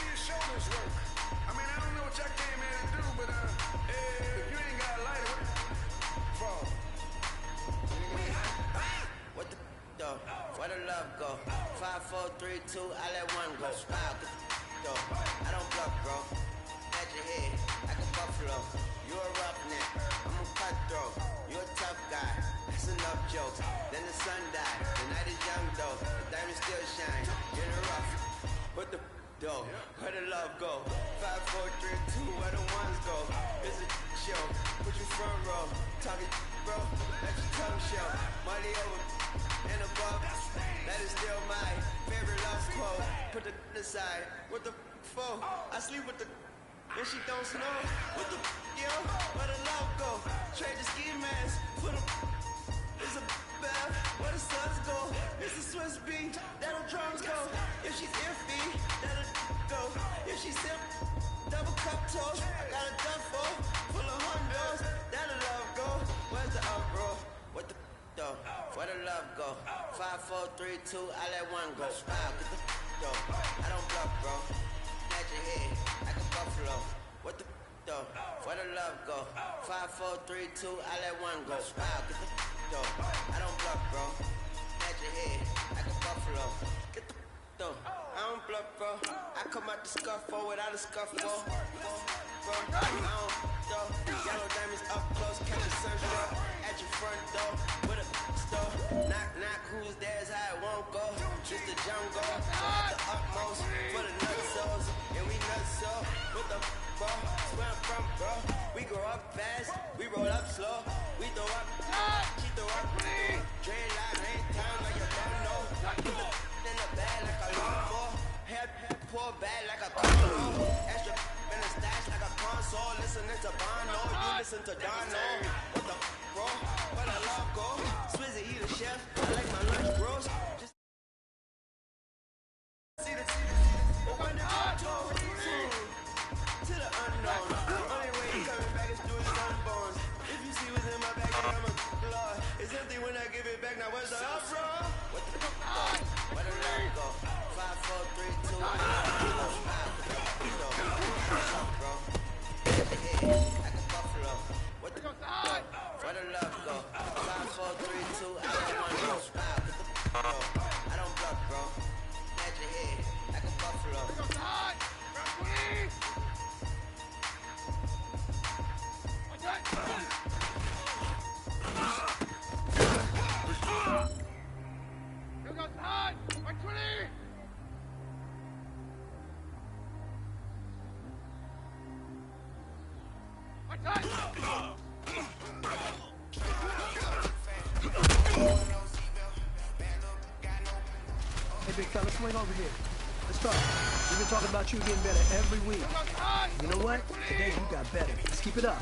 see your shoulders work. I mean, I don't know what y'all came here to do, but if you ain't got a lighter, fall. What the though? Where the love go? 5, 4, 3, 2, I let one go. Smile, get the though. I don't bluff, bro. At your head, like a buffalo. You a roughneck, I'm a cutthroat. You a tough guy, that's enough jokes. Then the sun died, the night is young though. The diamond still shine, you're the rough. What the though? Where the love go? 5, 4, 3, 2, where the ones go? It's a show, put you front row. Talking bro, let your tongue show. Money over and above, that is still my favorite love quote. Put the aside, what the for? I sleep with the and she don't snow. What the yo? Where the love go? Trade the ski mask, put a it's a bell. Where the suns go? It's the Swiss beat, that'll drums go. If she's iffy, that'll go. If she's simp, double cup toast. I got a duffel full of hundos, that'll love go. Where's the up, bro? What the though? Where the love go? 5, 4, 3, 2, I let one go. Smile, get the though. I don't bluff, bro. At your head, like a buffalo. What the though? Where the love go? 5, 4, 3, 2, I let one go. Smile, get the though. I don't bluff, bro. At your head, like a buffalo. Get the though. I don't bluff, bro. I come out the scuffle without a scuffle. Bro, I don't though. Yellow diamonds up close, catch a sunshine at your front door with a store. Knock, knock, who's there's how it won't go. Just the jungle, so at the utmost for the nutsos, and we nutso with the bro. Where I'm from, bro. We grow up fast, we roll up slow. We throw up, she throw up. Dreadlock, ain't time like you don't know. Put the in the bag like a lawnmower. Hair pour bag like a condom. Extra in the stash like a console. Listening to Bono, you listen to Dono. What the bro? Where the love go? Swizzy, he the chef. I like my lunch bros. Just see the but when the go to the unknown. The only way he coming back is through his unborns. If you see what's in my bag, then I'm a blood. It's empty when I give it back. Now where's the up, bro? What the where the love go? 5, 4, 3, 2, 1. Bro. Like a buffalo. What the where the love go? 5, 4, 3, 2, I let one go. Smile, get the I don't bluff, bro. At your head, like a buffalo. Hey, big fella, swing over here. Let's talk. We've been talking about you getting better every week. You know what? Today you got better. Let's keep it up.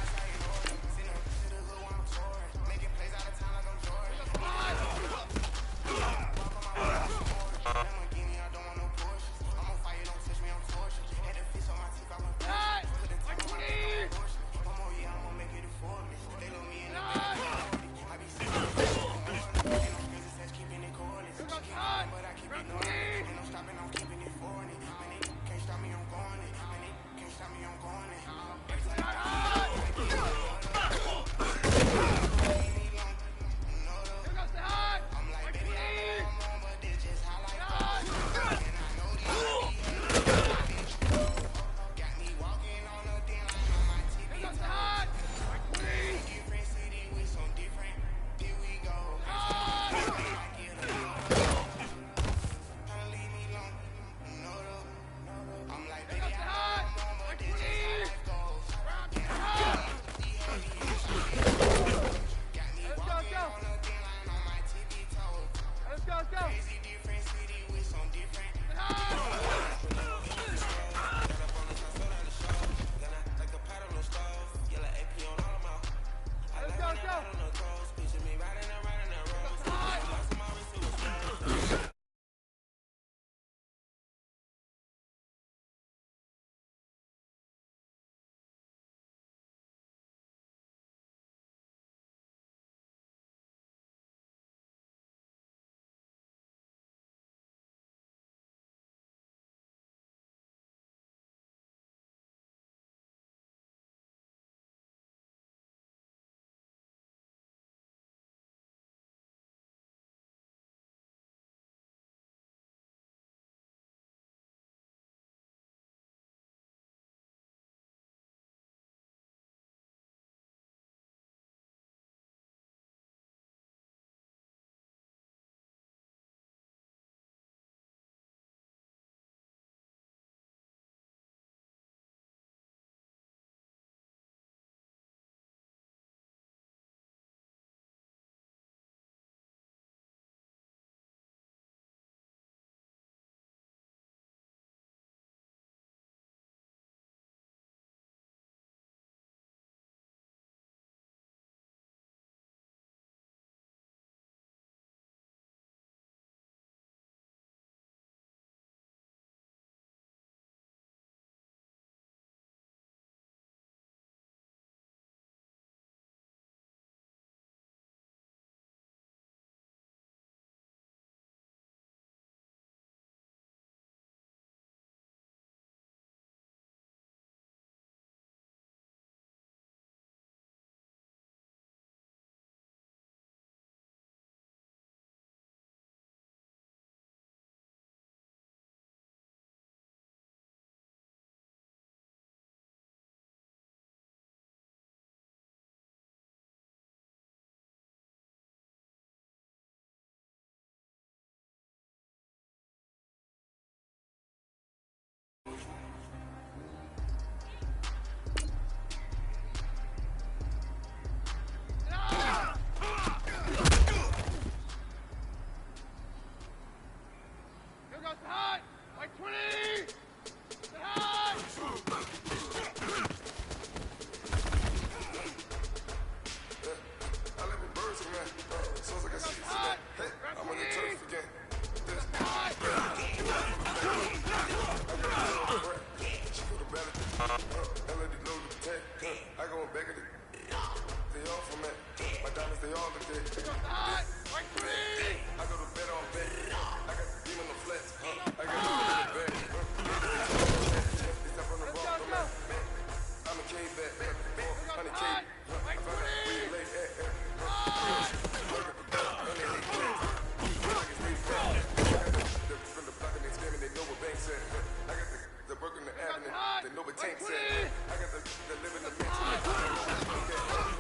tank set. I got the living the mansion.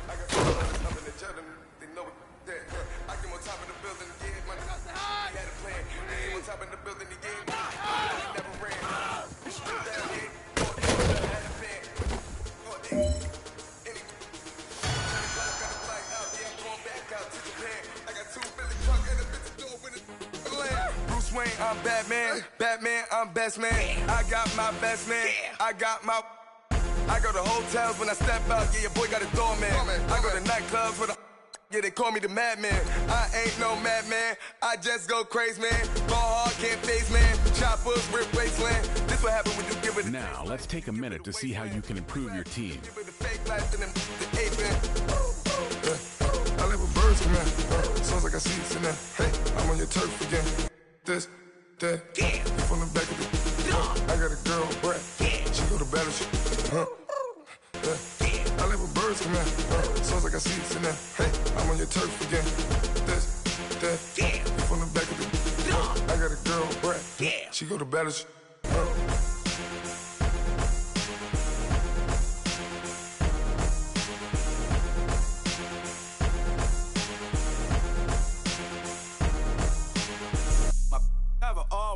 I got some brothers up in the jet, they know what that. I came on top of the building, yeah, money. He had a plan. He came on top of the building, yeah, he never ran. Stood down, yeah, had a band. Bruce Wayne, I'm Batman. Batman, I'm best man. I got my best man. I got my. I go to hotels when I step out. Yeah, your boy got a doorman. I go to nightclubs with a. Yeah, they call me the madman. I ain't no madman. I just go crazy, man. Ball hard, can't face, man. Choppers, rip wasteland. This what happen when you give it. Now, let's take a minute to see how you can improve your team. I live with birds, man. Sounds like I see it in there. Hey, I'm on your turf again. This, that, yeah. From the back of the I got a girl, Brett. Yeah. She go to battle shit. I live with birds, man. Sounds like I see it in there. Hey, I'm on your turf again. This, that, yeah. From the back of the I got a girl, Brett. Yeah. She go to battle shit.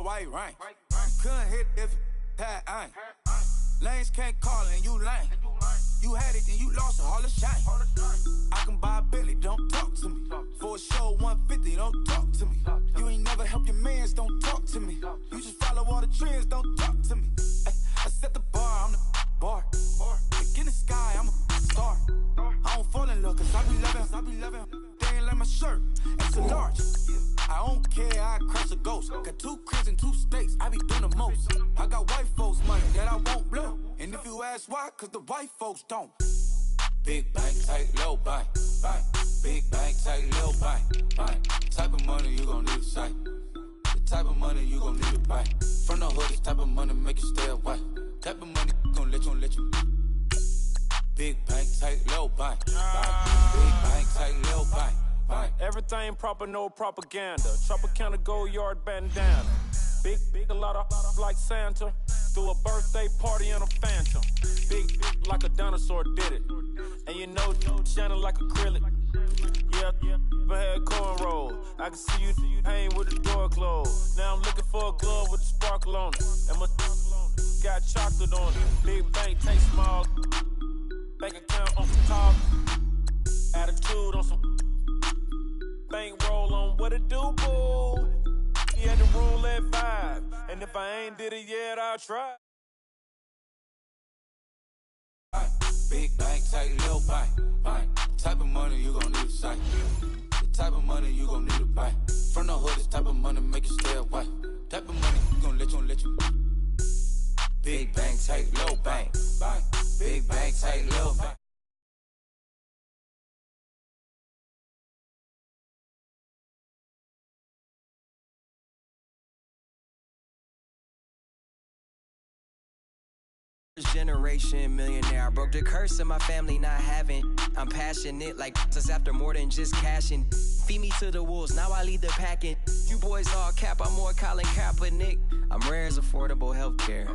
White rank. Couldn't hit if it had ain't. Lanes can't call and you lame. You had it and you lost it, all the shine. I can buy a Billy, don't talk to me. For a show 150, don't talk to me. You ain't never help your mans, don't talk to me. You just follow all the trends, don't talk to me. I set the bar, I'm the bar. Like in the sky, I'm a star. I don't fall in love, cause I be loving. They ain't like my shirt, it's a large. I don't care, I crush a ghost. Got 2 cribs and 2 states, I be doing the most. I got white folks money that I won't blow. And if you ask why, cause the white folks don't. Big bank, tight, low bank. Big bank, tight, low bank. Type of money you gon' need to sight. The type of money you gon' need to buy. From the hood, this type of money make you stay away. Type of money gon' let you. Big bank, tight, low bank. Big bank, tight, low bank. Everything proper, no propaganda. Tropicana gold yard bandana. Big, a lot of like Santa. Threw a birthday party in a phantom. Big like a dinosaur did it. And you know, shining like acrylic. Yeah, I had cornrow. I can see you hang with the door closed. Now I'm looking for a glove with a sparkle on it. And my got chocolate on it. Big bank, take small. Bank account on some top. Attitude on some. Bankroll on what it do, boo. He had the rule at 5. And if I ain't did it yet, I'll try. Big bank, tight, little bank. Type of money you gon' need to sight. The type of money you gon' need to buy. From the hood, this type of money make you stay away. Type of money you gon' let you. Big bank, tight, little bank. Big bank, tight, little bank. Generation millionaire. I broke the curse of my family not having. I'm passionate like since after more than just cashing. Feed me to the wolves, now I lead the packing. You boys all cap, I'm more Colin Kaepernick. I'm rare as affordable healthcare.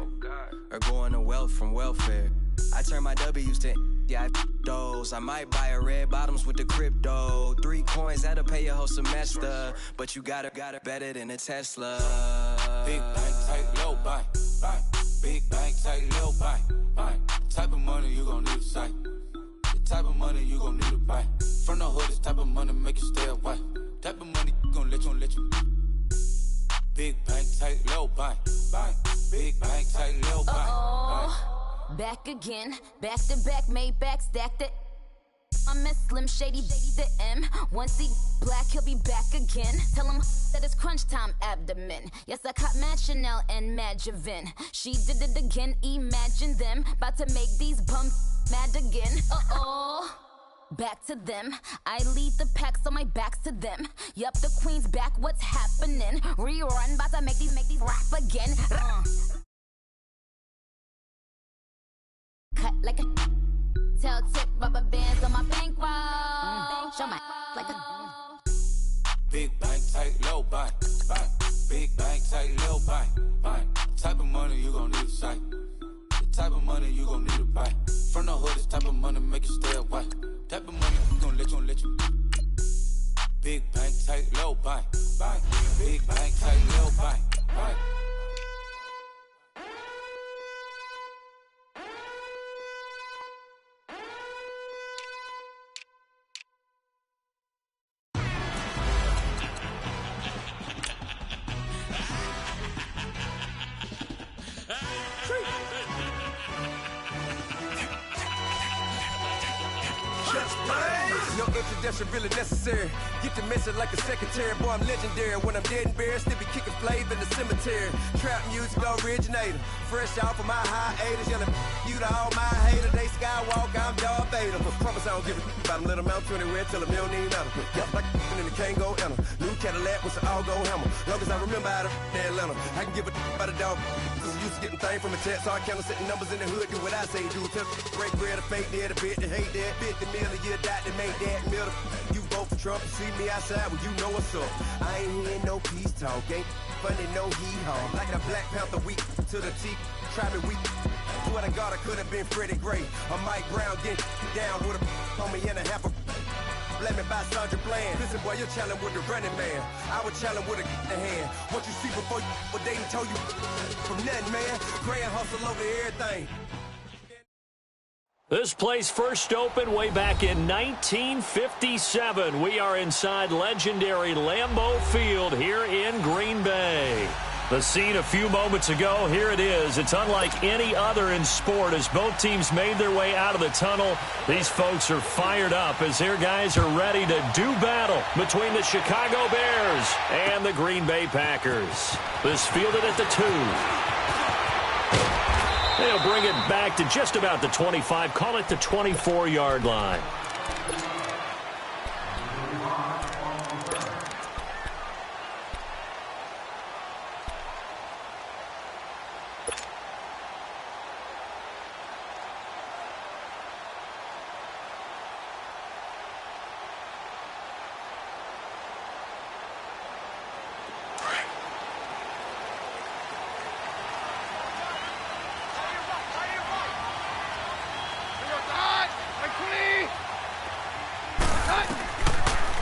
Or going to wealth from welfare. I turn my W's to those. I might buy a red bottoms with the crypto. 3 coins, that'll pay your whole semester. But you got it better than a Tesla. Big bank, tight, low bank. Big bank, tight, little bank. Type of money you gon' need to sight. The type of money you gon' need to buy. From the hood, this type of money make you stay away. Type of money gon' let you. Big bank, tight, low bank. Big bank, tight, little bank. Back again, back to back, made back, stack the. I'm a Slim Shady, the M. Once he black, he'll be back again. Tell him that it's crunch time abdomen. Yes, I caught Mad Chanel and Mad Javin. She did it again, imagine them. About to make these bums mad again. Back to them. I lead the pack, so my back's to them. Yup, the queen's back, what's happening? Rerun, about to make these rap again. Cut like a tell tip, rubber bands on my bankroll. Show my like a big bank, tight, low bank. Big bank, tight, low bank. Type of money you gon' need to sight. The type of money you No introduction really necessary. Get the message like a secretary. Boy, I'm legendary. When I'm dead and buried, still be kicking flavor in the cemetery. Trap music originator. Fresh off of my hiatus. Yelling you to all my haters. They skywalk, I'm Darth Vader. Promise I don't give a about them. Let them out 20 red till them don't need matter. Yeah, like in the Kango enter. New Cadillac with some all-go hammer. Long as I remember out of Atlanta. I can give a about a dog. I'm used to getting things from a text. So I count setting numbers in the hood. Do what I say do. Tell break bread or fake dead. A bit to hate that. 50 million a year die to make that middle. You vote for Trump and see me outside, well, you know what's up. I ain't hearing no peace talk, ain't funny, no hee-haw. Like the Black Panther weak to the teeth, try me weak. Swear to God, I could have been Freddie Gray. Or Mike Brown getting down with a homie and a half a. Let me buy Sandra Bland. Listen, boy, you're challenging with the running man. I would challenge with a in the hand. What you see before you, what they told you from nothing, man. Grand hustle over everything. This place first opened way back in 1957. We are inside legendary Lambeau Field here in Green Bay. The scene a few moments ago, here it is. It's unlike any other in sport as both teams made their way out of the tunnel. These folks are fired up as their guys are ready to do battle between the Chicago Bears and the Green Bay Packers. This fielded at the 2. They'll bring it back to just about the 25, call it the 24-yard line.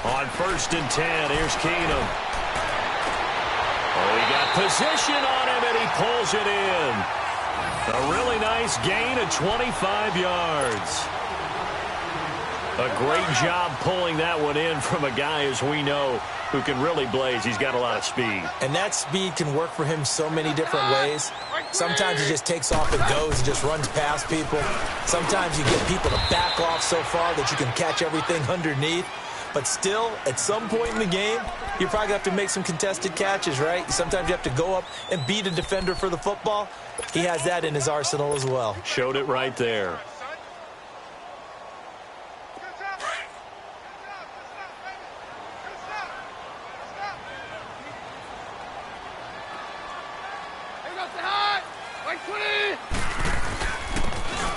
On 1st and 10, here's Keenum. Oh, he got position on him, and he pulls it in. A really nice gain of 25 yards. A great job pulling that one in from a guy, as we know, who can really blaze. He's got a lot of speed. And that speed can work for him so many different ways. Sometimes he just takes off and goes and just runs past people. Sometimes you get people to back off so far that you can catch everything underneath. But still, at some point in the game, you're probably going to have to make some contested catches, right? Sometimes you have to go up and beat a defender for the football. He has that in his arsenal as well. Showed it right there.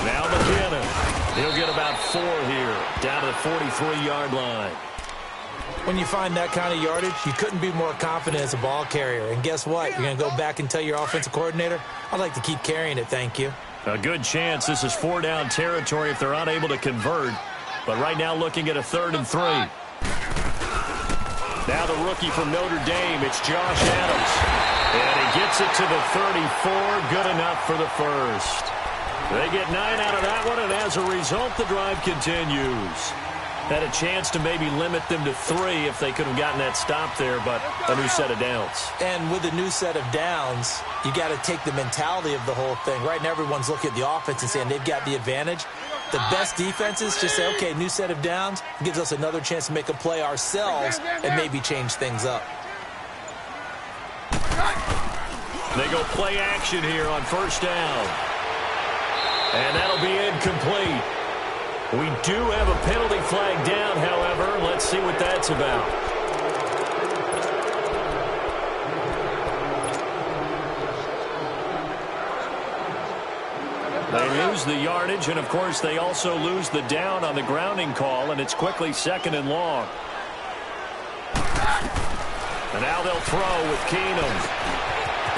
Now McKinnon. He'll get about 4 here, down to the 43-yard line. When you find that kind of yardage, you couldn't be more confident as a ball carrier. And guess what? You're going to go back and tell your offensive coordinator, I'd like to keep carrying it, thank you. A good chance this is 4-down territory if they're unable to convert. But right now looking at a 3rd and 3. Now the rookie from Notre Dame, it's Josh Adams. And he gets it to the 34, good enough for the first. They get 9 out of that one, and as a result, the drive continues. Had a chance to maybe limit them to 3 if they could have gotten that stop there, but a new set of downs. And with a new set of downs, you got to take the mentality of the whole thing. Right now, everyone's looking at the offense and saying they've got the advantage. The best defenses just say, okay, new set of downs, gives us another chance to make a play ourselves and maybe change things up. They go play action here on 1st down. And that'll be incomplete. We do have a penalty flag down, however. Let's see what that's about. They lose the yardage, and, of course, they also lose the down on the grounding call, and it's quickly 2nd and long. And now they'll throw with Keenum.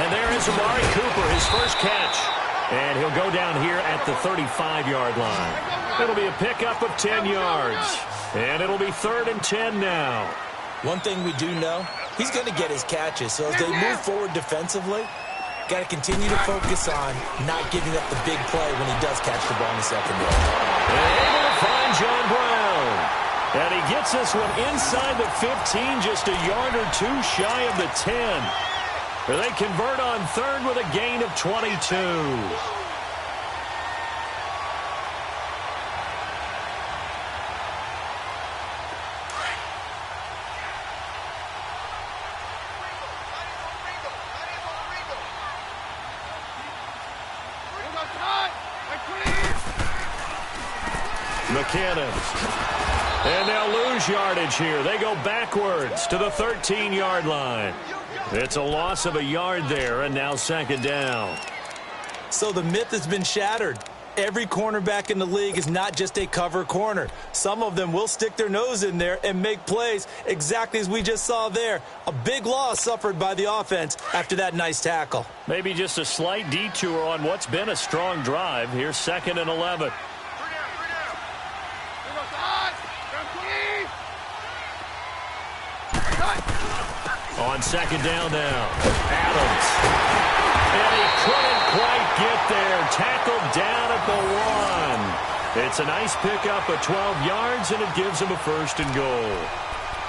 And there is Amari Cooper, his first catch. And he'll go down here at the 35-yard line. It'll be a pickup of 10 yards. And it'll be 3rd and 10 now. One thing we do know, he's going to get his catches. So as they move forward defensively, got to continue to focus on not giving up the big play when he does catch the ball in the secondary. Able to find John Brown. And he gets this one inside the 15, just a yard or 2 shy of the 10. They convert on 3rd with a gain of 22. McKinnon. And they'll lose yardage here. They go backwards to the 13-yard line. It's a loss of a yard there, and now second down. So the myth has been shattered. Every cornerback in the league is not just a cover corner. Some of them will stick their nose in there and make plays exactly as we just saw there. A big loss suffered by the offense after that nice tackle. Maybe just a slight detour on what's been a strong drive. Here's 2nd and 11. On second down now, Adams. And he couldn't quite get there. Tackled down at the 1. It's a nice pickup of 12 yards, and it gives him a 1st and goal.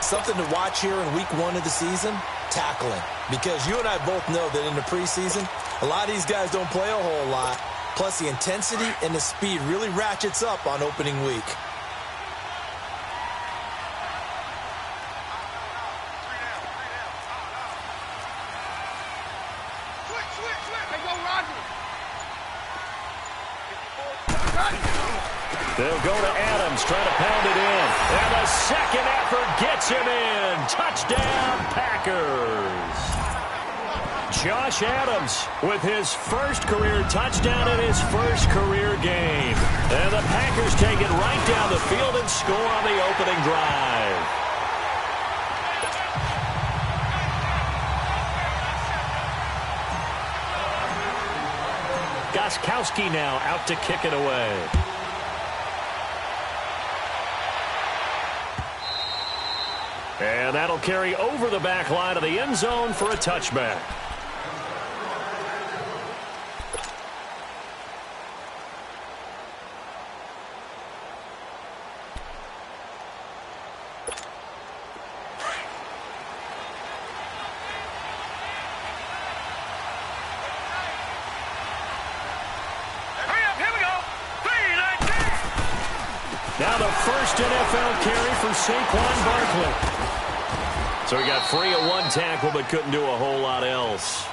Something to watch here in week 1 of the season, tackling. Because you and I both know that in the preseason, a lot of these guys don't play a whole lot. Plus, the intensity and the speed really ratchets up on opening week. They'll go to Adams, try to pound it in. And the second effort gets him in. Touchdown, Packers. Josh Adams with his first career touchdown in his first career game. And the Packers take it right down the field and score on the opening drive. Gostkowski now out to kick it away. And that'll carry over the back line of the end zone for a touchback. Now the first NFL carry for Saquon Barkley. So he got free of 1 tackle but couldn't do a whole lot else.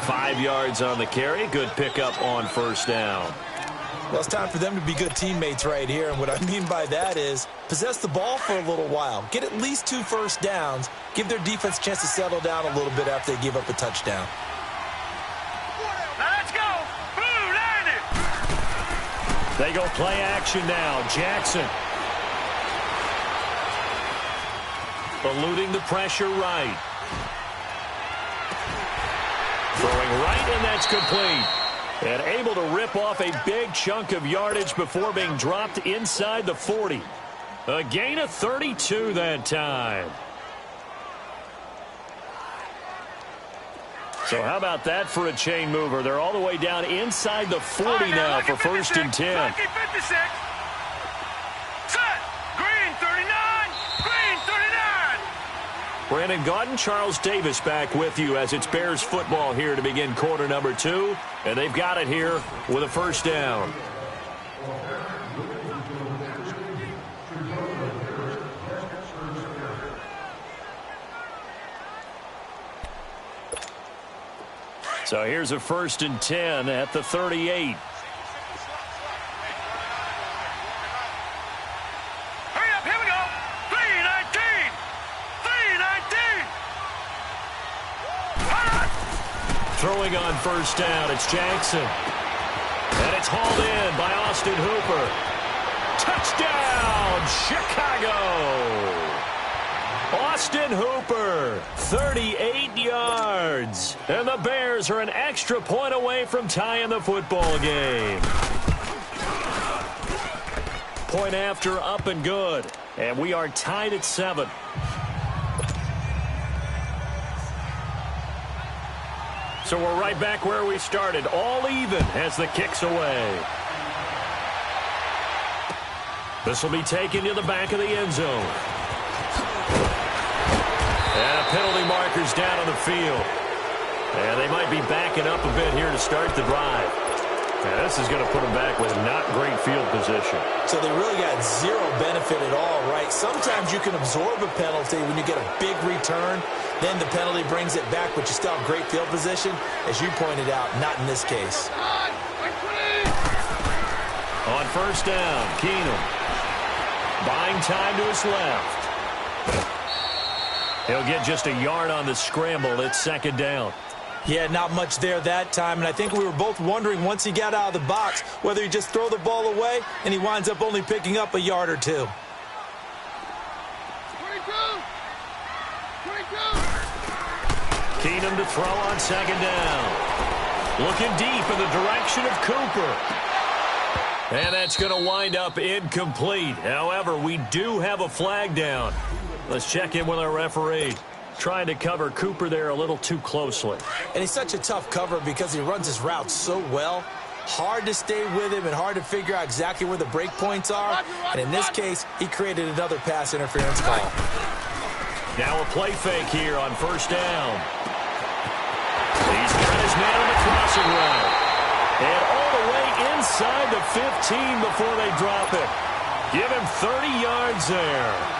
5 yards on the carry. Good pickup on 1st down. Well, it's time for them to be good teammates right here. And what I mean by that is possess the ball for a little while. Get at least 2 first downs. Give their defense a chance to settle down a little bit after they give up a touchdown. Now let's go. Blue, land it. They go play action now. Jackson. Eluding the pressure right. Throwing right, and that's complete. And able to rip off a big chunk of yardage before being dropped inside the 40. A gain of 32 that time. So how about that for a chain mover? They're all the way down inside the 40 now for 1st and 10. 56. Set. Green 39. Green 39. Brandon Gaudin, Charles Davis back with you as it's Bears football here to begin quarter number 2. And they've got it here with a 1st down. So here's a 1st and 10 at the 38. Hurry up, here we go. 319. 319. Throwing on 1st down, it's Jackson. And it's hauled in by Austin Hooper. Touchdown, Chicago! Austin Hooper, 38 yards. And the Bears are an extra point away from tying the football game. Point after, up and good. And we are tied at 7. So we're right back where we started, all even as the kick's away. This will be taken to the back of the end zone. And a penalty marker's down on the field. And they might be backing up a bit here to start the drive. And this is going to put them back with not great field position. So they really got zero benefit at all, right? Sometimes you can absorb a penalty when you get a big return. Then the penalty brings it back, but you still have great field position. As you pointed out, not in this case. On first down. Keenum buying time to his left. He'll get just a yard on the scramble. It's second down. Yeah, not much there that time, and I think we were both wondering once he got out of the box whether he'd just throw the ball away, and he winds up only picking up a yard or two. 22! Keenum to throw on second down. Looking deep in the direction of Cooper. And that's going to wind up incomplete. However, we do have a flag down. Let's check in with our referee. Trying to cover Cooper there a little too closely. And he's such a tough cover because he runs his route so well. Hard to stay with him and hard to figure out exactly where the break points are. And in this case, he created another pass interference call. Now a play fake here on first down. He's got his man on the crossing route. And all the way inside the 15 before they drop it. Give him 30 yards there.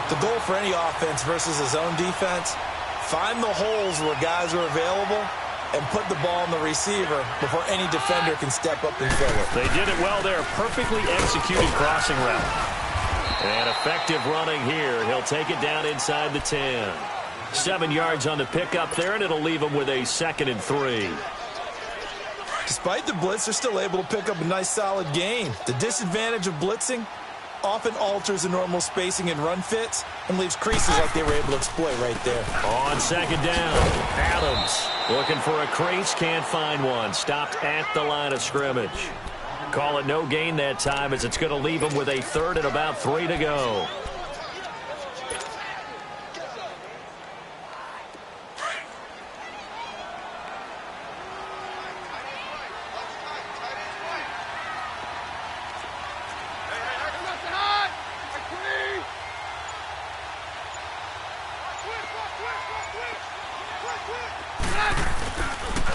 The goal for any offense versus his own defense, find the holes where guys are available and put the ball in the receiver before any defender can step up and fill it. They did it well there. Perfectly executed crossing route. And effective running here. He'll take it down inside the 10. 7 yards on the pickup there, and it'll leave him with a 2nd and 3. Despite the blitz, they're still able to pick up a nice, solid gain. The disadvantage of blitzing often alters the normal spacing and run fits and leaves creases like they were able to exploit right there. On second down, Adams looking for a crease, can't find one. Stopped at the line of scrimmage. Call it no gain that time as it's going to leave him with a 3rd and about 3 to go.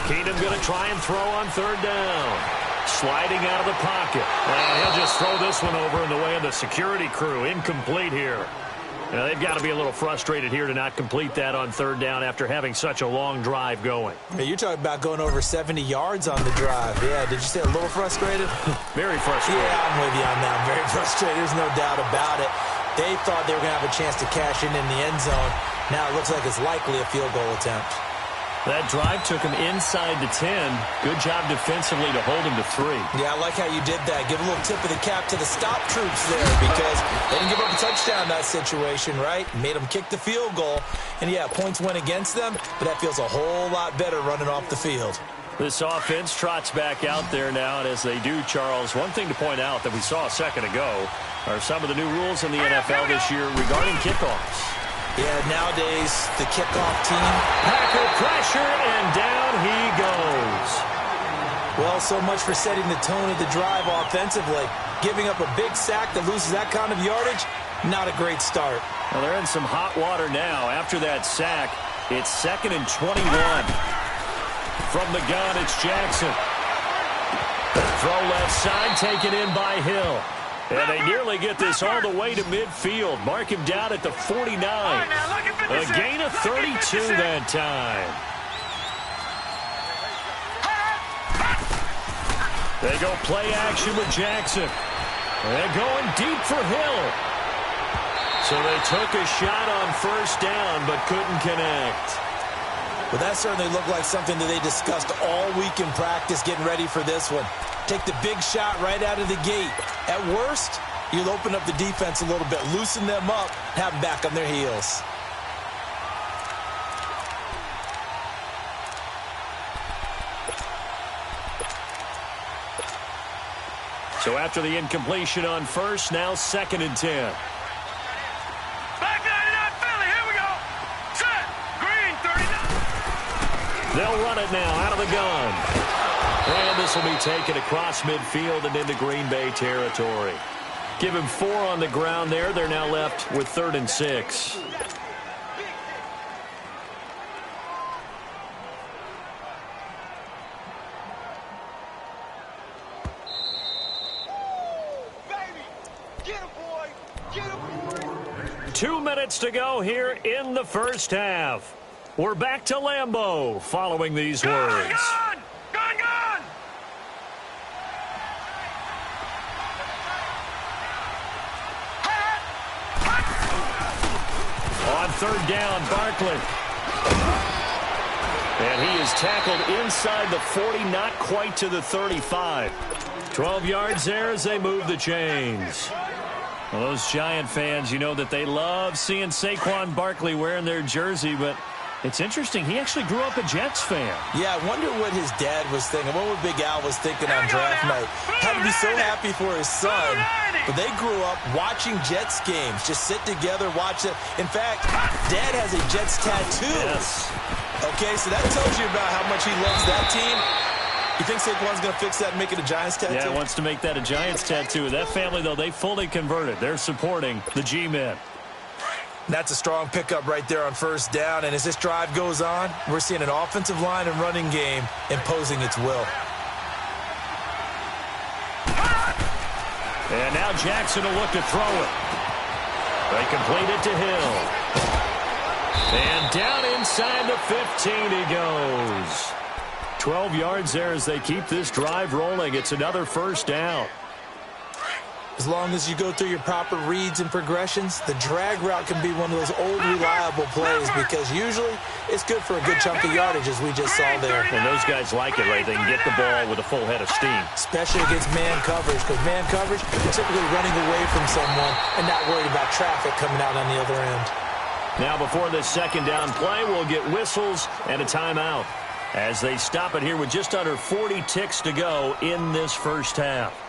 Keenum going to try and throw on 3rd down. Sliding out of the pocket. And he'll just throw this one over in the way of the security crew. Incomplete here. Now, they've got to be a little frustrated here to not complete that on 3rd down after having such a long drive going. Hey, you're talking about going over 70 yards on the drive. Yeah, did you say a little frustrated? Very frustrated. Yeah, I'm with you on that. Very frustrated. There's no doubt about it. They thought they were going to have a chance to cash in the end zone. Now it looks like it's likely a field goal attempt. That drive took him inside the 10. Good job defensively to hold him to 3. Yeah, I like how you did that. Give a little tip of the cap to the stop troops there because they didn't give up a touchdown in that situation, right? Made them kick the field goal. And, yeah, points went against them, but that feels a whole lot better running off the field. This offense trots back out there now, and as they do, Charles, one thing to point out that we saw a second ago are some of the new rules in the NFL this year regarding kickoffs. Yeah, nowadays, the kickoff team. Packer pressure, and down he goes. Well, so much for setting the tone of the drive offensively. Giving up a big sack that loses that kind of yardage, not a great start. Well, they're in some hot water now. After that sack, it's 2nd and 21. From the gun, it's Jackson. Throw left side, taken in by Hill. And they nearly get this all the way to midfield. Mark him down at the 49. A gain of 32 that time. They go play action with Jackson. They're going deep for Hill. So they took a shot on 1st down but couldn't connect. Well, that certainly looked like something that they discussed all week in practice getting ready for this one. Take the big shot right out of the gate. At worst, you'll open up the defense a little bit, loosen them up, have them back on their heels. So after the incompletion on 1st, now 2nd and 10. They'll run it now out of the gun. And this will be taken across midfield and into Green Bay territory. Give him 4 on the ground there. They're now left with 3rd and 6. Get him, boy! Get him, boy! 2 minutes to go here in the first half. We're back to Lambeau following these words. Gone! Gone! Gone! On third down, Barkley. And he is tackled inside the 40, not quite to the 35. 12 yards there as they move the chains. Well, those Giant fans, you know that they love seeing Saquon Barkley wearing their jersey, but it's interesting. He actually grew up a Jets fan. Yeah, I wonder what his dad was thinking. What Big Al was thinking on draft night. Had to be so happy for his son. But they grew up watching Jets games. Just sit together, watch it. In fact, Dad has a Jets tattoo. Yes. Okay, so that tells you about how much he loves that team. You think Saquon's going to fix that and make it a Giants tattoo? Yeah, he wants to make that a Giants tattoo. That family, though, they fully converted. They're supporting the G-Men. That's a strong pickup right there on first down. And as this drive goes on, we're seeing an offensive line and running game imposing its will. And now Jackson will look to throw it. They complete it to Hill. And down inside the 15 he goes. 12 yards there as they keep this drive rolling. It's another first down. As long as you go through your proper reads and progressions, the drag route can be one of those old reliable plays because usually it's good for a good chunk of yardage, as we just saw there. And those guys like it, right? They can get the ball with a full head of steam. Especially against man coverage, because man coverage, you're typically running away from someone and not worried about traffic coming out on the other end. Now before this second down play, we'll get whistles and a timeout as they stop it here with just under 40 ticks to go in this first half.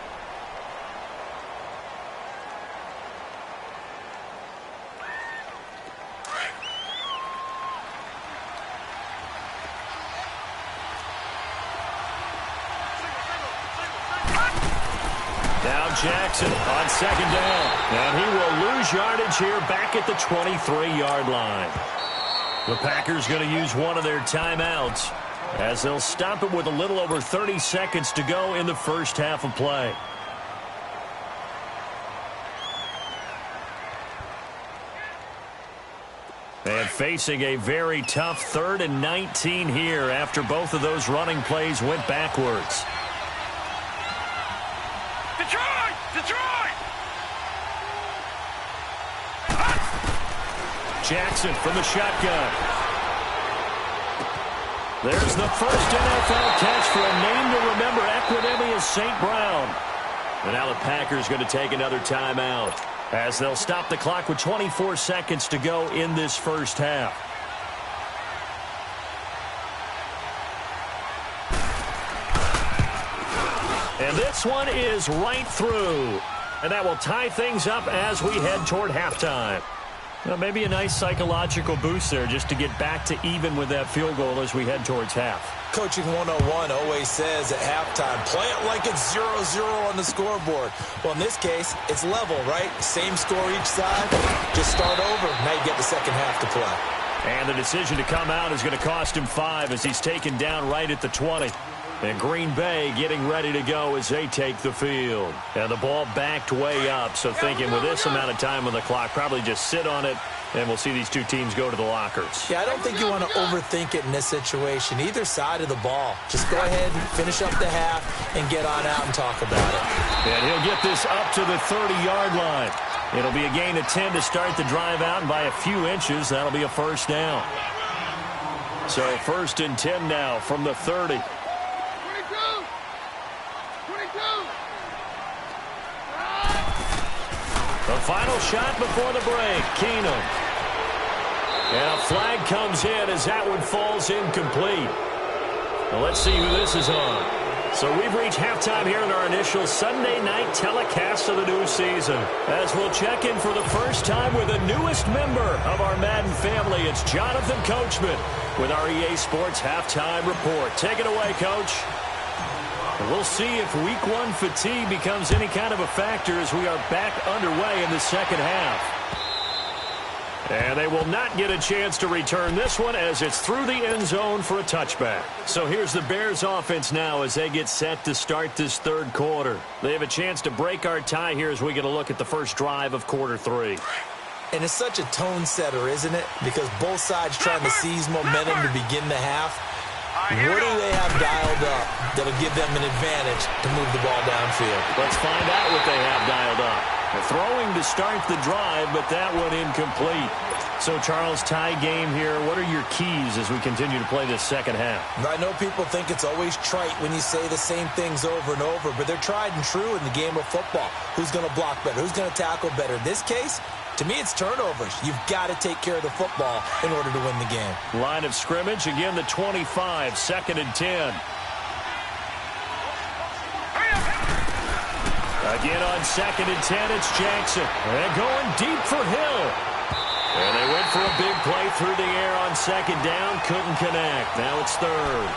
Jackson on second down. And he will lose yardage here back at the 23-yard line. The Packers going to use one of their timeouts as they'll stop it with a little over 30 seconds to go in the first half of play. And facing a very tough 3rd and 19 here after both of those running plays went backwards. Jackson from the shotgun. There's the first NFL catch for a name to remember, Equinemius St. Brown. And now the Packers going to take another timeout as they'll stop the clock with 24 seconds to go in this first half. And this one is right through. And that will tie things up as we head toward halftime. Well, maybe a nice psychological boost there just to get back to even with that field goal as we head towards half. Coaching 101 always says at halftime, play it like it's 0-0 on the scoreboard. Well, in this case, it's level, right? Same score each side. Just start over. Now you get the second half to play. And the decision to come out is going to cost him 5 as he's taken down right at the 20. And Green Bay getting ready to go as they take the field. And the ball backed way up, so thinking with this amount of time on the clock, probably just sit on it, and we'll see these two teams go to the lockers. Yeah, I don't think you want to overthink it in this situation. Either side of the ball. Just go ahead and finish up the half and get on out and talk about it. And he'll get this up to the 30-yard line. It'll be a gain of 10 to start the drive out, and by a few inches, that'll be a first down. So 1st and 10 now from the 30. The final shot before the break, Keenum. And a flag comes in as that one falls incomplete. Well, let's see who this is on. So we've reached halftime here in our initial Sunday night telecast of the new season. As we'll check in for the first time with the newest member of our Madden family, it's Jonathan Coachman with our EA Sports Halftime Report. Take it away, Coach. And we'll see if Week 1 fatigue becomes any kind of a factor as we are back underway in the second half. And they will not get a chance to return this one as it's through the end zone for a touchback. So here's the Bears offense now as they get set to start this third quarter. They have a chance to break our tie here as we get a look at the first drive of quarter 3. And it's such a tone setter, isn't it? Because both sides trying to seize momentum to begin the half. What do they have dialed up that'll give them an advantage to move the ball downfield? Let's find out what they have dialed up. They're throwing to start the drive, but that one incomplete. So, Charles, tie game here. What are your keys as we continue to play this second half? I know people think it's always trite when you say the same things over and over, but they're tried and true in the game of football. Who's going to block better? Who's going to tackle better? In this case, to me, it's turnovers. You've got to take care of the football in order to win the game. Line of scrimmage, again, the 25, 2nd and 10. Again on 2nd and 10, it's Jackson. And going deep for Hill. And they went for a big play through the air on 2nd down. Couldn't connect. Now it's 3rd.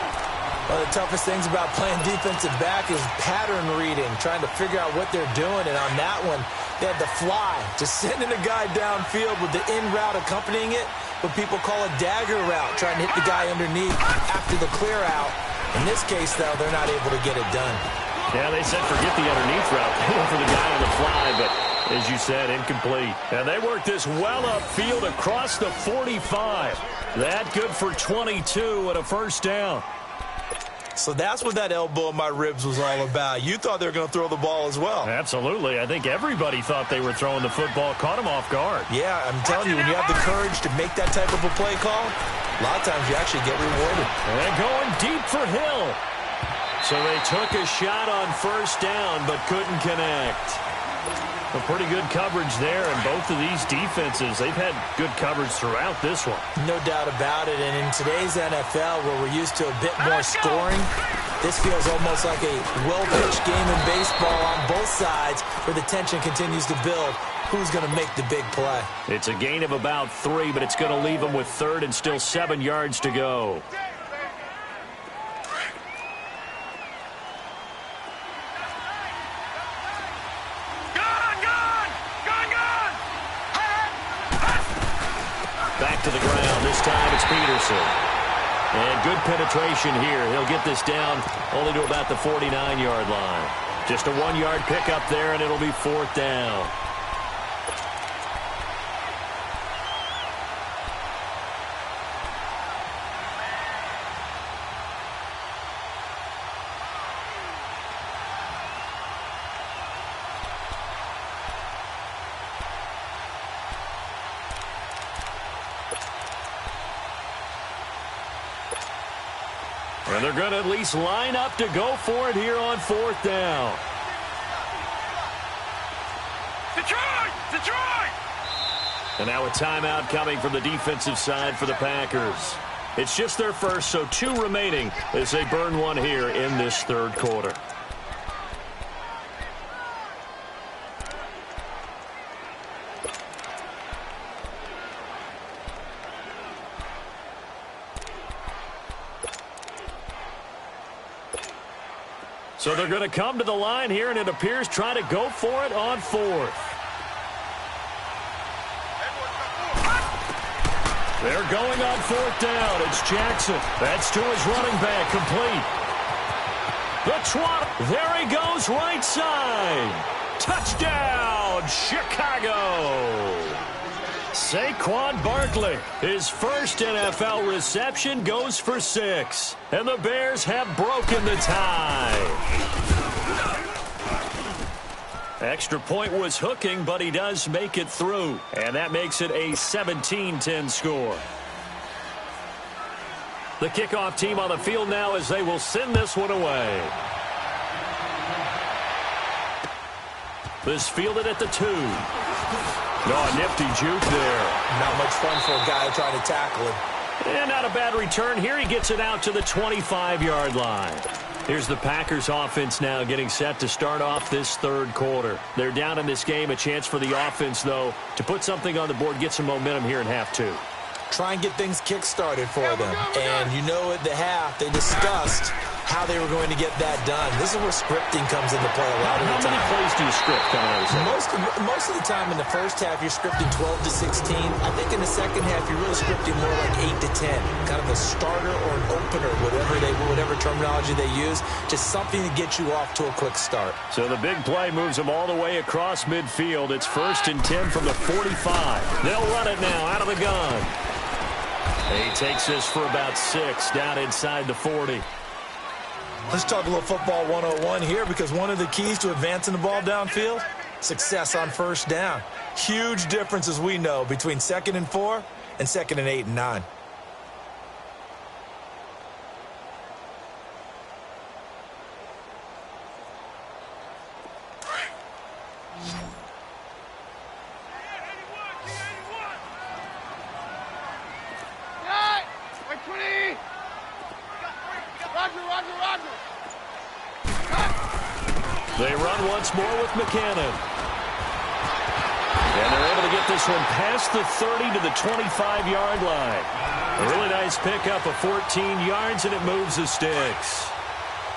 One of the toughest things about playing defensive back is pattern reading, trying to figure out what they're doing. And on that one, they had the fly, just sending a guy downfield with the in route accompanying it, what people call a dagger route, trying to hit the guy underneath after the clear out. In this case, though, they're not able to get it done. Yeah, they said forget the underneath route. They went for the guy on the fly, but as you said, incomplete. And they worked this well upfield across the 45. That good for 22 and a first down. So that's what that elbow in my ribs was all about. You thought they were going to throw the ball as well. Absolutely. I think everybody thought they were throwing the football, caught him off guard. Yeah, I'm telling you, when you have the courage to make that type of a play call, a lot of times you actually get rewarded. And going deep for Hill. So they took a shot on first down, but couldn't connect. A pretty good coverage there, and both of these defenses, they've had good coverage throughout this one. No doubt about it, and in today's NFL, where we're used to a bit more scoring, this feels almost like a well-pitched game in baseball on both sides, where the tension continues to build. Who's going to make the big play? It's a gain of about 3, but it's going to leave them with 3rd and still 7 yards to go. Back to the ground. This time it's Peterson. And good penetration here. He'll get this down only to about the 49-yard line. Just a 1-yard pickup there, and it'll be 4th down. And they're going to at least line up to go for it here on 4th down. Detroit! Detroit! And now a timeout coming from the defensive side for the Packers. It's just their first, so 2 remaining as they burn one here in this 3rd quarter. So they're going to come to the line here, and it appears try to go for it on 4th. They're going on 4th down. It's Jackson. That's to his running back, complete. The trot. There he goes, right side. Touchdown, Chicago. Saquon Barkley, his first NFL reception, goes for 6. And the Bears have broken the tie. Extra point was hooking, but he does make it through. And that makes it a 17-10 score. The kickoff team on the field now as they will send this one away. This fielded at the 2. Oh, nifty juke there. Not much fun for a guy trying to tackle him. And not a bad return here. He gets it out to the 25-yard line. Here's the Packers offense now getting set to start off this 3rd quarter. They're down in this game. A chance for the offense, though, to put something on the board, get some momentum here in half 2. Try and get things kick-started for them. And you know at the half, they discussed how they were going to get that done. This is where scripting comes into play a lot of the time. How many plays do you script coming out of the Most of the time in the first half, you're scripting 12 to 16. I think in the second half, you're really scripting more like 8 to 10. Kind of a starter or an opener, whatever terminology they use. Just something to get you off to a quick start. So the big play moves them all the way across midfield. It's 1st and 10 from the 45. They'll run it now out of the gun. He takes this for about 6 down inside the 40. Let's talk a little football 101 here, because one of the keys to advancing the ball downfield, success on first down. Huge difference, as we know, between 2nd and 4 and 2nd and 8 and 9. They run once more with McCannon. And they're able to get this one past the 30 to the 25-yard line. A really nice pickup of 14 yards, and it moves the sticks.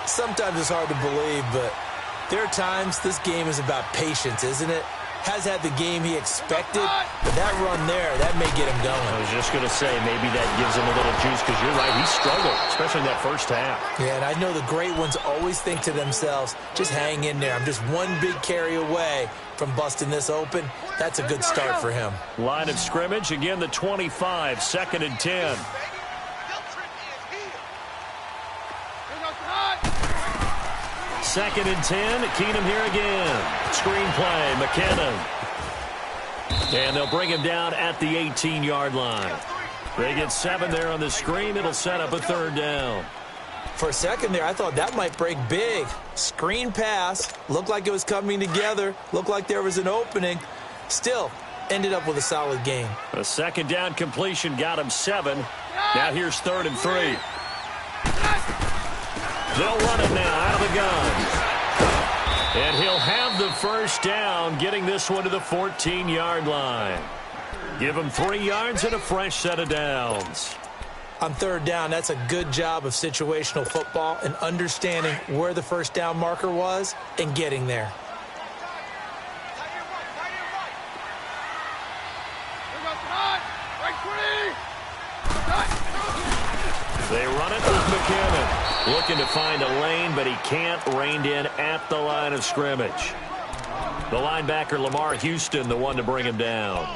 Sometimes it's hard to believe, but there are times this game is about patience, isn't it? Has had the game he expected, but that run there, that may get him going. I was just going to say, maybe that gives him a little juice, because you're right, he struggled, especially in that first half. Yeah, and I know the great ones always think to themselves, just hang in there. I'm just one big carry away from busting this open. That's a good start for him. Line of scrimmage, again the 25, 2nd and 10. Second and 10, Keenum here again. Screenplay, McKinnon. And they'll bring him down at the 18-yard line. They get 7 there on the screen. It'll set up a 3rd down. For a second there, I thought that might break big. Screen pass. Looked like it was coming together. Looked like there was an opening. Still, ended up with a solid game. A 2nd down completion got him 7. Now here's 3rd and 3. They'll run it now out of the gun. And he'll have the 1st down, getting this one to the 14-yard line. Give him 3 yards and a fresh set of downs. On 3rd down, that's a good job of situational football and understanding where the 1st down marker was and getting there. They run it with McCannon. Looking to find a lane, but he can't. Reined in at the line of scrimmage. The linebacker, Lamar Houston, the one to bring him down.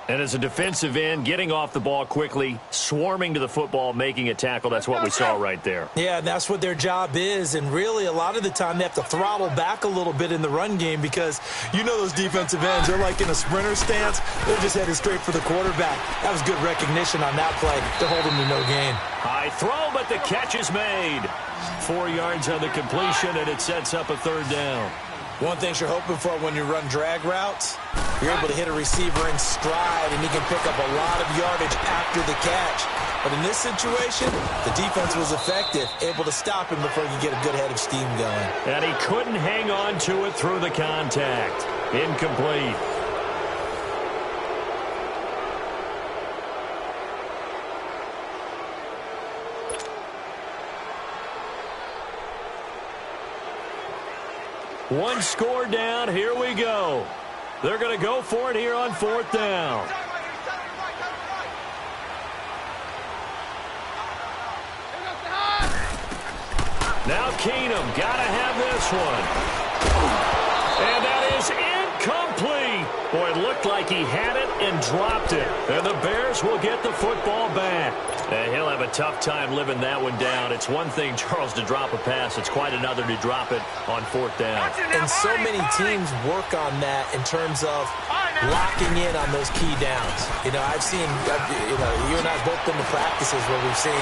And as a defensive end, getting off the ball quickly, swarming to the football, making a tackle, that's what we saw right there. Yeah, and that's what their job is. And really, a lot of the time, they have to throttle back a little bit in the run game because you know those defensive ends, they're like in a sprinter stance. They're just headed straight for the quarterback. That was good recognition on that play to hold him to no gain. High throw, but the catch is made. 4 yards on the completion, and it sets up a 3rd down. One thing you're hoping for when you run drag routes, you're able to hit a receiver in stride, and he can pick up a lot of yardage after the catch. But in this situation, the defense was effective, able to stop him before he could get a good head of steam going. And he couldn't hang on to it through the contact. Incomplete. One score down. Here we go. They're going to go for it here on 4th down. Now Keenum got to have this one. And that is incomplete. Boy, it looked like he had it and dropped it. And the Bears will get the football back. And he'll have a tough time living that one down. It's one thing, Charles, to drop a pass. It's quite another to drop it on 4th down. And so many teams work on that in terms of locking in on those key downs. You know, I've seen, you and I have both been to practices where we've seen,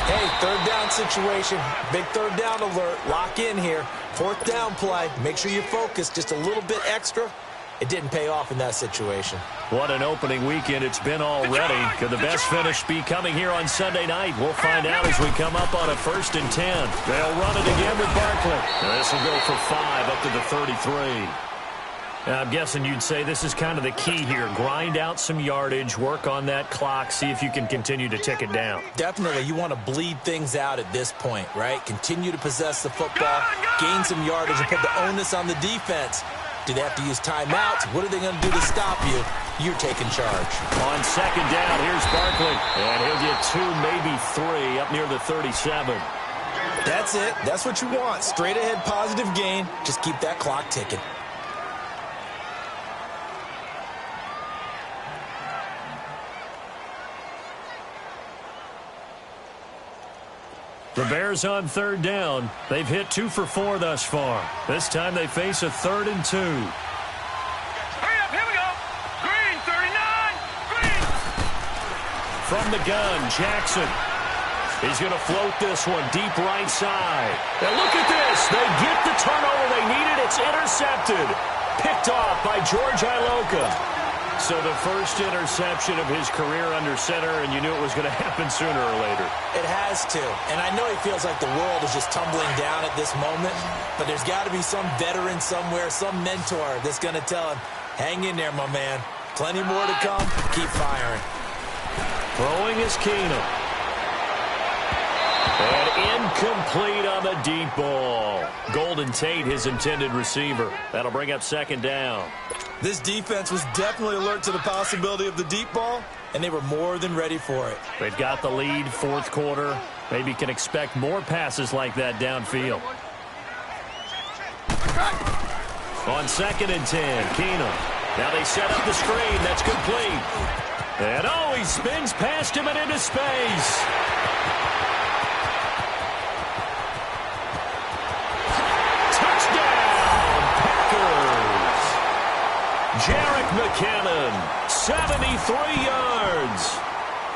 hey, 3rd down situation, big 3rd down alert, lock in here, 4th down play, make sure you focus just a little bit extra. It didn't pay off in that situation. What an opening weekend it's been already. Could the best finish be coming here on Sunday night? We'll find out as we come up on a 1st and 10. They'll run it again with Barkley. This will go for 5 up to the 33. Now, I'm guessing you'd say this is kind of the key here. Grind out some yardage, work on that clock, see if you can continue to tick it down. Definitely. You want to bleed things out at this point, right? Continue to possess the football, gain some yardage, and put the onus on the defense. Do they have to use timeouts? What are they going to do to stop you? You're taking charge. On 2nd down, here's Barkley. And he'll get 2, maybe 3, up near the 37. That's it. That's what you want. Straight ahead, positive gain. Just keep that clock ticking. The Bears on 3rd down. They've hit 2 for 4 thus far. This time they face a 3rd and 2. Hurry up, here we go. Green, 39, green. from the gun, Jackson. He's going to float this one deep right side. And look at this. They get the turnover they needed. It's intercepted. Picked off by George Iloka. So the first interception of his career under center, and you knew it was going to happen sooner or later. It has to. And I know he feels like the world is just tumbling down at this moment, but there's got to be some veteran somewhere, some mentor that's going to tell him, hang in there, my man. Plenty more to come. Keep firing. Throwing is Keenum. And incomplete on the deep ball. Golden Tate, his intended receiver. That'll bring up second down. This defense was definitely alert to the possibility of the deep ball, and they were more than ready for it. They've got the lead, fourth quarter. Maybe can expect more passes like that downfield. On 2nd and 10, Keenum. Now they set up the screen. That's complete. And oh, he spins past him and into space. Jerick McKinnon, 73 yards.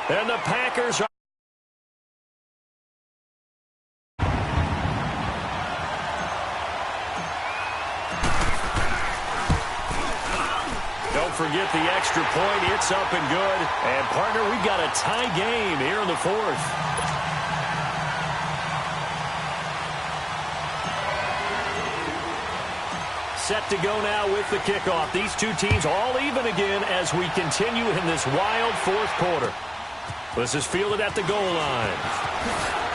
And the Packers are... Don't forget the extra point. It's up and good. And, partner, we've got a tie game here in the fourth. Set to go now with the kickoff. These two teams all even again as we continue in this wild fourth quarter. This is fielded at the goal line.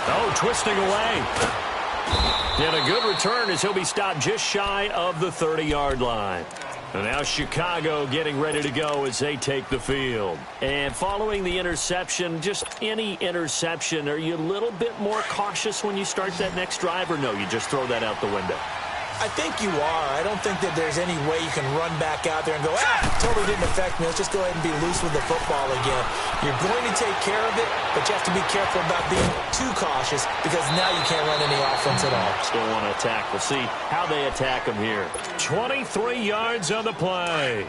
Oh, twisting away. And a good return as he'll be stopped just shy of the 30-yard line. And now Chicago getting ready to go as they take the field. And following the interception, just any interception, are you a little bit more cautious when you start that next drive, or no, you just throw that out the window? I think you are. I don't think that there's any way you can run back out there and go, totally didn't affect me. Let's just go ahead and be loose with the football again. You're going to take care of it, but you have to be careful about being too cautious because now you can't run any offense at all. Still want to attack. We'll see how they attack him here. 23 yards on the play.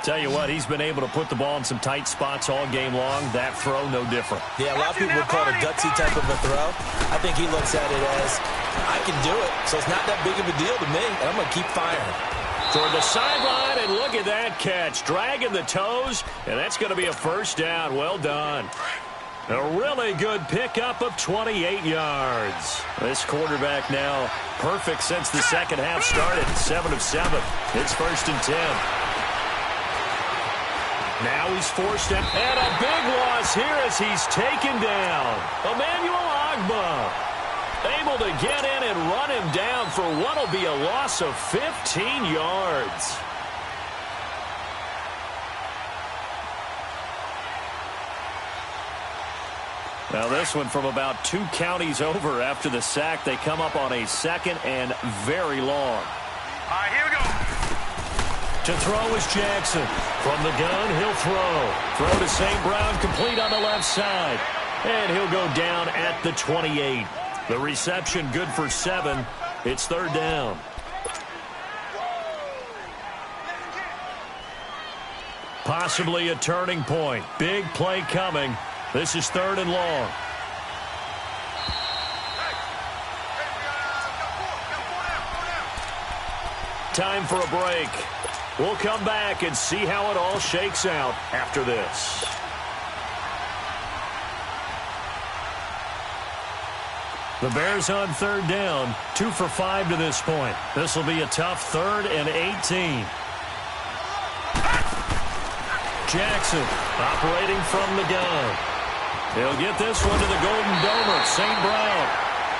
Tell you what, he's been able to put the ball in some tight spots all game long. That throw, no different. Yeah, a lot of people would call it a gutsy type of a throw. I think he looks at it as, I can do it, so it's not that big of a deal to me, and I'm going to keep firing. Toward the sideline, and look at that catch. Dragging the toes, and that's going to be a first down. Well done. A really good pickup of 28 yards. This quarterback now perfect since the second half started. 7 of 7. It's 1st and 10. Now he's forced out. And a big loss here as he's taken down. Emmanuel Ogbah able to get in and run him down for what will be a loss of 15 yards. Now this one from about 2 counties over after the sack. They come up on a 2nd and very long. All right, here we go. To throw is Jackson. From the gun, he'll throw. Throw to St. Brown, complete on the left side. And he'll go down at the 28. The reception good for 7. It's 3rd down. Possibly a turning point. Big play coming. This is 3rd and long. Time for a break. We'll come back and see how it all shakes out after this. The Bears on 3rd down, 2 for 5 to this point. This will be a tough 3rd and 18. Jackson operating from the gun. He'll get this one to the Golden Domer, St. Brown.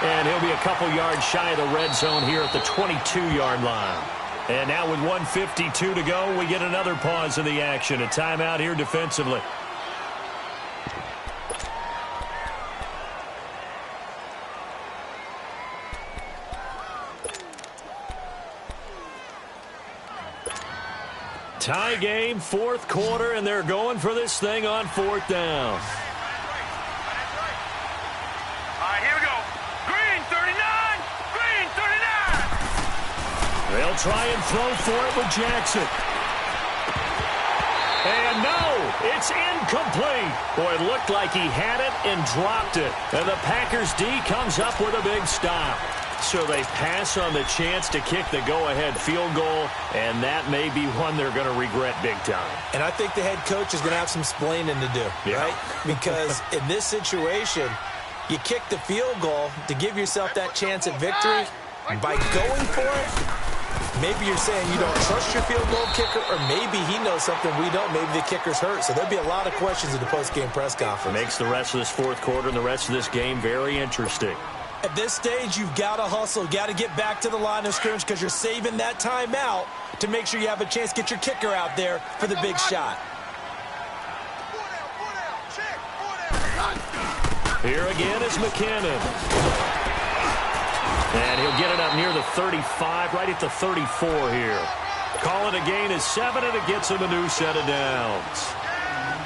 And he'll be a couple yards shy of the red zone here at the 22-yard line. And now with 1:52 to go, we get another pause in the action. A timeout here defensively. Tie game, 4th quarter, and they're going for this thing on 4th down. All right, here we go. Green, 39. Green, 39. They'll try and throw for it with Jackson. And no, It's incomplete. Boy, it looked like he had it and dropped it. And the Packers D comes up with a big stop. So they pass on the chance to kick the go-ahead field goal, and that may be one they're going to regret big time. And I think the head coach is going to have some splaining to do, right? Because in this situation, you kick the field goal to give yourself that chance at victory. By going for it, maybe you're saying you don't trust your field goal kicker, or maybe he knows something we don't. Maybe the kicker's hurt. So there'll be a lot of questions in the post-game press conference. Makes the rest of this fourth quarter and the rest of this game very interesting. At this stage, you've got to hustle. You've got to get back to the line of scrimmage because you're saving that timeout to make sure you have a chance to get your kicker out there for the big shot. Here again is McKinnon. And he'll get it up near the 35, right at the 34 here. Call it a gain is 7, and it gets him a new set of downs.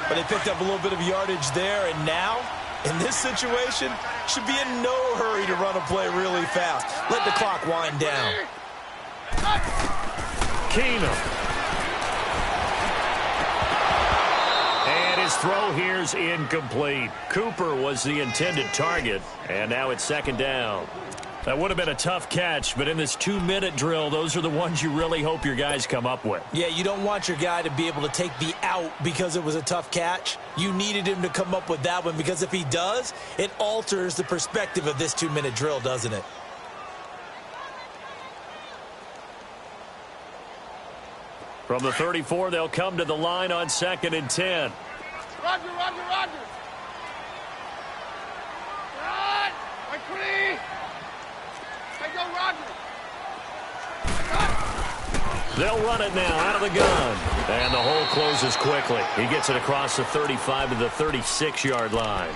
But they picked up a little bit of yardage there, and now, in this situation, should be in no hurry to run a play really fast. Let the clock wind down. Keenum. And his throw here's incomplete. Cooper was the intended target, and now it's second down. That would have been a tough catch, but in this 2-minute drill, those are the ones you really hope your guys come up with. Yeah, you don't want your guy to be able to take the out because it was a tough catch. You needed him to come up with that one because if he does, it alters the perspective of this 2-minute drill, doesn't it? From the 34, they'll come to the line on 2nd and 10. Roger. Run! Quickly! Go, Roger! They'll run it now out of the gun. And the hole closes quickly. He gets it across the 35 to the 36-yard line.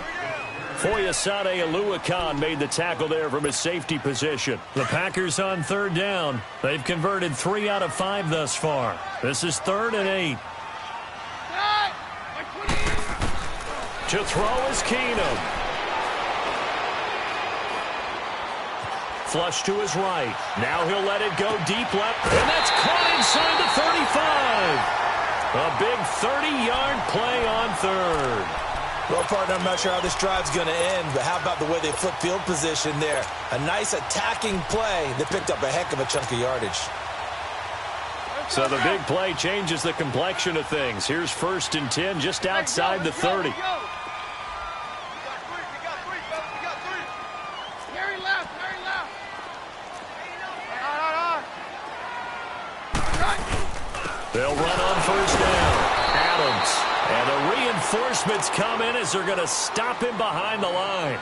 Foyesade Oluwakan made the tackle there from his safety position. The Packers on 3rd down. They've converted 3 out of 5 thus far. This is 3rd and 8. To throw is Keenum. Flush to his right. Now he'll let it go deep left. And that's caught inside the 35. A big 30-yard play on 3rd. Well, partner, I'm not sure how this drive's going to end, but how about the way they flip field position there? A nice attacking play that picked up a heck of a chunk of yardage. So the big play changes the complexion of things. Here's 1st and 10 just outside the 30. They'll run on 1st down. Adams. And the reinforcements come in as they're going to stop him behind the line.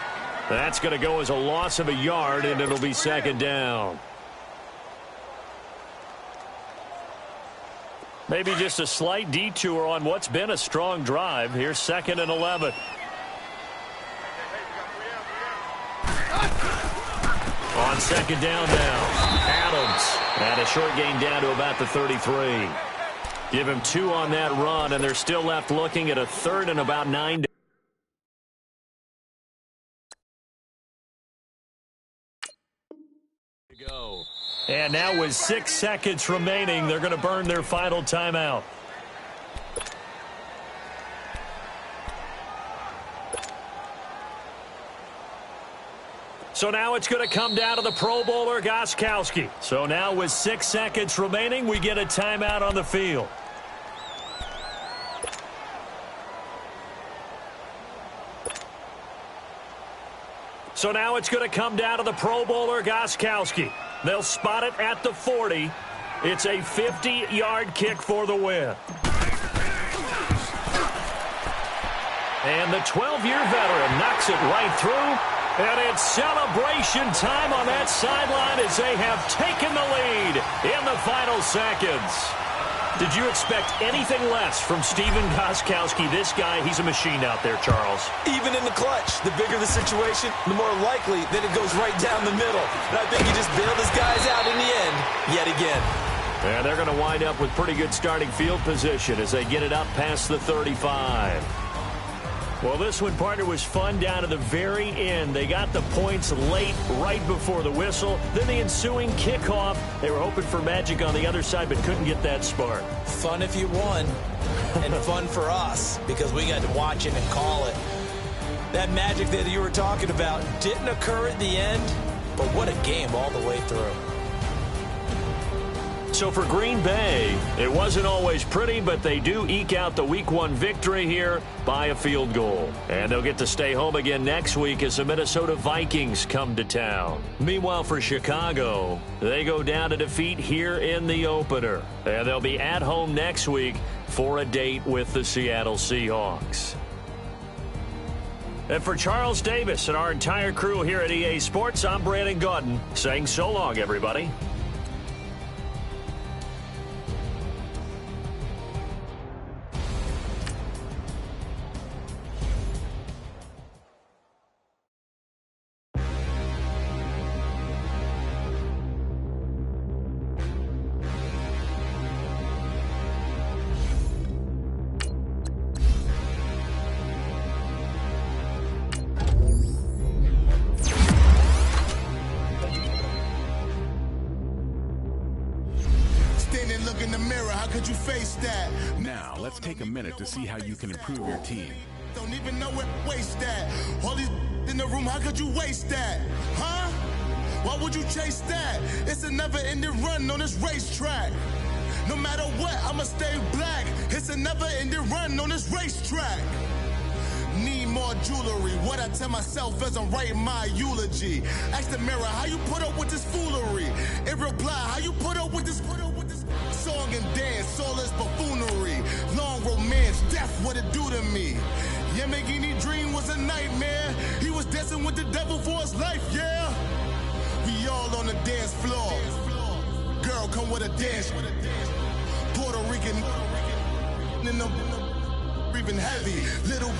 That's going to go as a loss of a yard, and it'll be 2nd down. Maybe just a slight detour on what's been a strong drive. Here's 2nd and 11. On 2nd down now. Adams. And a short gain down to about the 33. Give him 2 on that run, and they're still left looking at a 3rd and about 9. To go. And now with 6 seconds remaining, they're going to burn their final timeout. So now it's going to come down to the Pro Bowler, Gostkowski. So now with 6 seconds remaining, we get a timeout on the field. So now it's going to come down to the Pro Bowler, Gostkowski. They'll spot it at the 40. It's a 50-yard kick for the win. And the 12-year veteran knocks it right through. And it's celebration time on that sideline as they have taken the lead in the final seconds. Did you expect anything less from Stephen Gostkowski? This guy, he's a machine out there, Charles. Even in the clutch, the bigger the situation, the more likely that it goes right down the middle. And I think he just bailed his guys out in the end yet again. And they're going to wind up with pretty good starting field position as they get it up past the 35. Well, this one, partner, was fun down to the very end. They got the points late, right before the whistle. Then the ensuing kickoff. They were hoping for magic on the other side, but couldn't get that spark. Fun if you won, and fun for us, because we got to watch it and call it. That magic that you were talking about didn't occur at the end, but what a game all the way through. So for Green Bay, it wasn't always pretty, but they do eke out the Week 1 victory here by a field goal. And they'll get to stay home again next week as the Minnesota Vikings come to town. Meanwhile, for Chicago, they go down to defeat here in the opener. And they'll be at home next week for a date with the Seattle Seahawks. And for Charles Davis and our entire crew here at EA Sports, I'm Brandon Gaudin saying so long, everybody. Now, let's take a minute to see how you can improve your team. Don't even know where to waste that. All these in the room, how could you waste that? Huh? Why would you chase that? It's a never-ending run on this racetrack. No matter what, I'ma stay black. It's a never-ending run on this racetrack. Need more jewelry. What I tell myself as I'm writing my eulogy. Ask the mirror, how you put up with this foolery? In reply, how you put up with this song and dance, all this buffoonery. Long romance, death, what it do to me? Yamagini dream was a nightmare. He was dancing with the devil for his life, yeah. We all on the dance floor. Girl, come with a dance. Puerto Rican in the breathing heavy. Little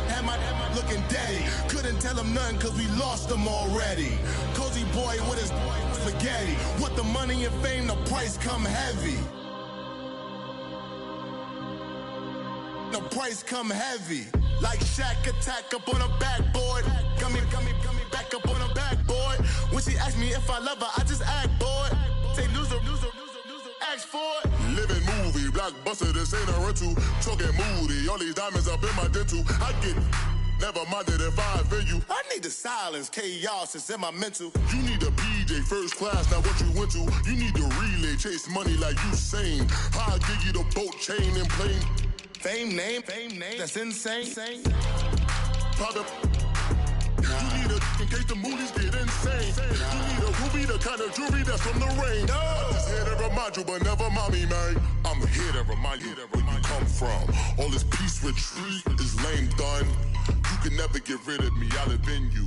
had my looking daddy. Couldn't tell him nothing cause we lost him already. Cozy boy with his spaghetti. With the money and fame, the price come heavy. The price come heavy. Like Shaq attack up on a backboard. Got me back up on a backboard. When she asked me if I love her, I just act bored. Say loser, ask for it. Living movie, blockbuster, this ain't a rental. Talking moody, all these diamonds up in my dental. I get never minded if I offend you. I need the silence, chaos is in my mental. You need a PJ, first class, not what you went to. You need the relay, chase money like you sane. I'll give you the boat, chain, and plane. Fame name, that's insane. Private. You need a in case the movies get insane. You need a ruby, the kind of jewelry that's from the rain. I'm just here to remind you, but never mind me, man. I'm here to remind you where you come from. All this peace retreat is lame done. You can never get rid of me. I live in you.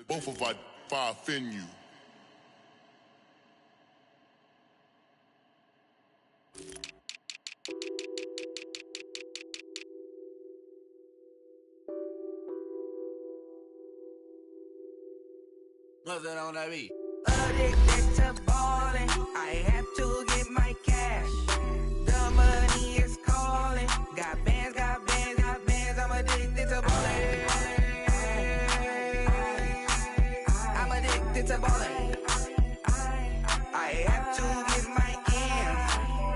Both of us, if I offend you. Nothing on that beat. Addicted to ballin', I have to get my cash. The money is calling. Got bands, I'm addicted to ballin'. I'm addicted to ballin'. I have to get my ends.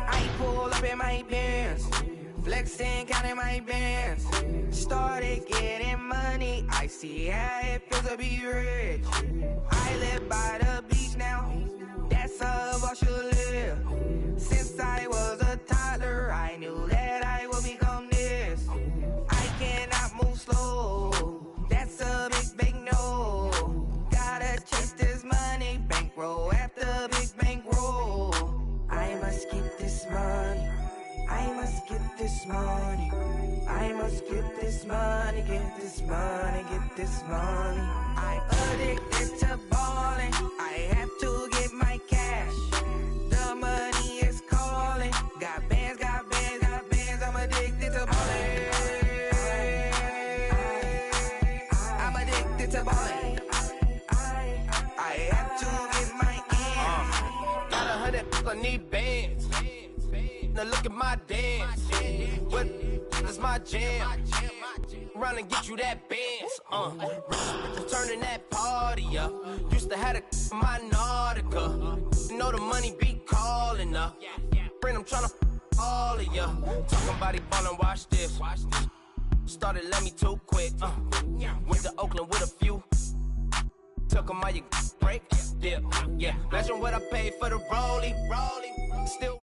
I pull up in my pants, flexing, counting my bands. Started getting money, I see how it feels to be rich. I live by the beach now, that's how I should live. Since I was a toddler, I knew that I would become this. I cannot move slow, that's a big no. Gotta chase this money, bankroll after big bankroll. I must get this money, I must get this money. I must get this money, get this money, get this money. I'm addicted to ballin', I have to get my cash. The money is calling, got bands, I'm addicted to ballin'. I'm addicted to ballin'. I have to get my ends. Got 100 on need bands. Now look at my dance. What is my jam? Run and get you that Benz. Turning that party up. Used to have a my Nautica. You know the money be calling up. Friend, I'm tryna all of ya. Talking about he ballin', watch this. Started let me too quick. Went to Oakland with a few. Took 'em all you break. Yeah. Imagine what I paid for the rollie. Still.